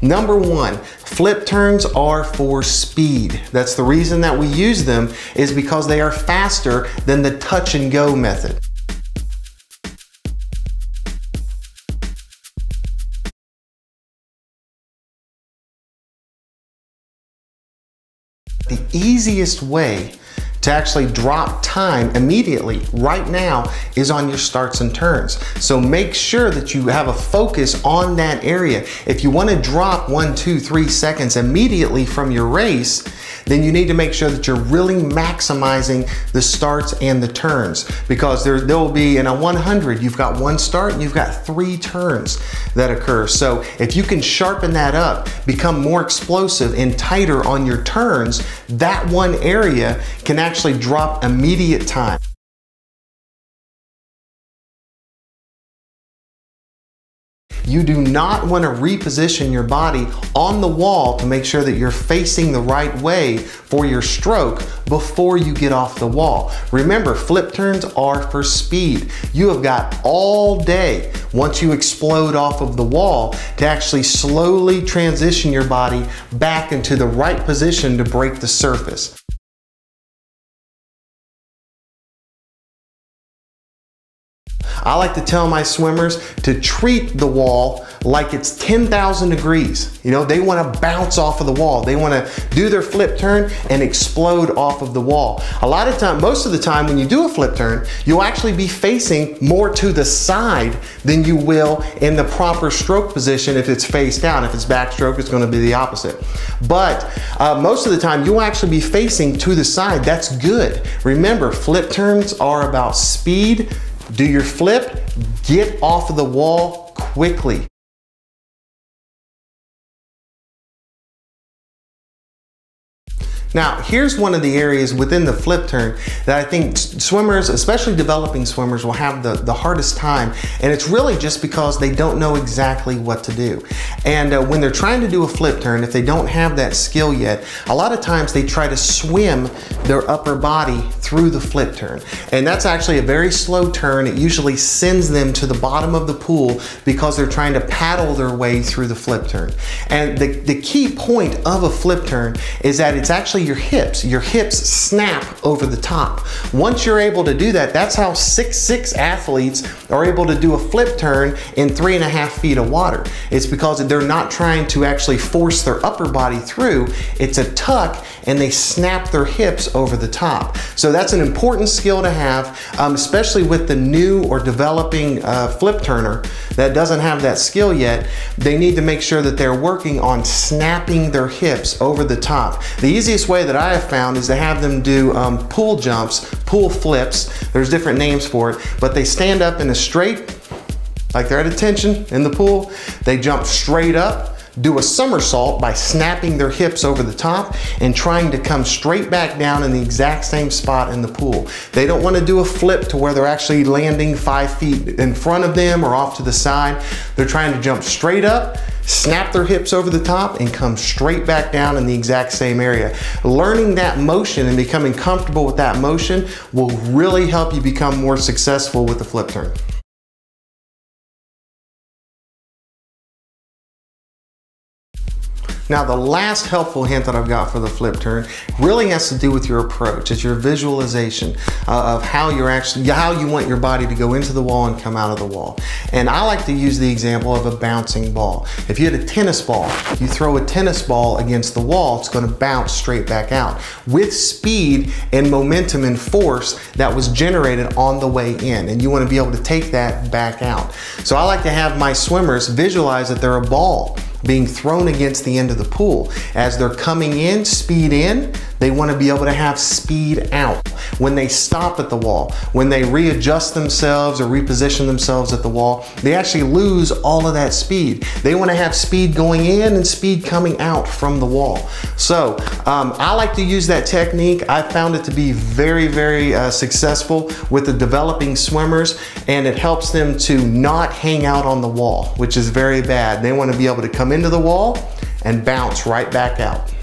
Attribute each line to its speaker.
Speaker 1: Number one, flip turns are for speed. That's the reason that we use them, is because they are faster than the touch and go method. The easiest way to actually drop time immediately right now is on your starts and turns. So make sure that you have a focus on that area. If you want to drop 1, 2, 3 seconds immediately from your race, then you need to make sure that you're really maximizing the starts and the turns, because there will be, in a 100, you've got 1 start and you've got 3 turns that occur. So if you can sharpen that up, become more explosive and tighter on your turns, that one area can actually drop immediate time. You do not want to reposition your body on the wall to make sure that you're facing the right way for your stroke before you get off the wall. Remember, flip turns are for speed. You have got all day, once you explode off of the wall, to actually slowly transition your body back into the right position to break the surface. I like to tell my swimmers to treat the wall like it's 10,000 degrees. You know, they want to bounce off of the wall. They want to do their flip turn and explode off of the wall. A lot of time, most of the time when you do a flip turn, you'll actually be facing more to the side than you will in the proper stroke position if it's face down. If it's backstroke, it's going to be the opposite. But most of the time, you'll actually be facing to the side. That's good. Remember, flip turns are about speed. Do your flip, get off of the wall quickly. Now, here's one of the areas within the flip turn that I think swimmers, especially developing swimmers, will have the hardest time. And it's really just because they don't know exactly what to do. And when they're trying to do a flip turn, if they don't have that skill yet, a lot of times they try to swim their upper body through the flip turn. And that's actually a very slow turn. It usually sends them to the bottom of the pool because they're trying to paddle their way through the flip turn. And the key point of a flip turn is that it's actually your hips. Your hips snap over the top. Once you're able to do that, that's how 6'6" athletes are able to do a flip turn in 3.5 feet of water. It's because they're not trying to actually force their upper body through. It's a tuck and they snap their hips over the top. So that's an important skill to have, especially with the new or developing flip turner that doesn't have that skill yet. They need to make sure that they're working on snapping their hips over the top. The easiest way that I have found is to have them do pool jumps, pool flips. There's different names for it, but they stand up in a straight, like they're at attention in the pool. They jump straight up, do a somersault by snapping their hips over the top and trying to come straight back down in the exact same spot in the pool. They don't want to do a flip to where they're actually landing 5 feet in front of them or off to the side. They're trying to jump straight up, snap their hips over the top, and come straight back down in the exact same area. Learning that motion and becoming comfortable with that motion will really help you become more successful with the flip turn. Now, the last helpful hint that I've got for the flip turn really has to do with your approach. It's your visualization of how you want your body to go into the wall and come out of the wall. And I like to use the example of a bouncing ball. If you had a tennis ball, you throw a tennis ball against the wall, it's going to bounce straight back out with speed and momentum and force that was generated on the way in. And you want to be able to take that back out. So I like to have my swimmers visualize that they're a ball being thrown against the end of the pool. As they're coming in, speed in, they want to be able to have speed out. When they stop at the wall, when they readjust themselves or reposition themselves at the wall, they actually lose all of that speed. They want to have speed going in and speed coming out from the wall. So I like to use that technique. I found it to be very, very successful with the developing swimmers, and it helps them to not hang out on the wall, which is very bad. They want to be able to come into the wall and bounce right back out.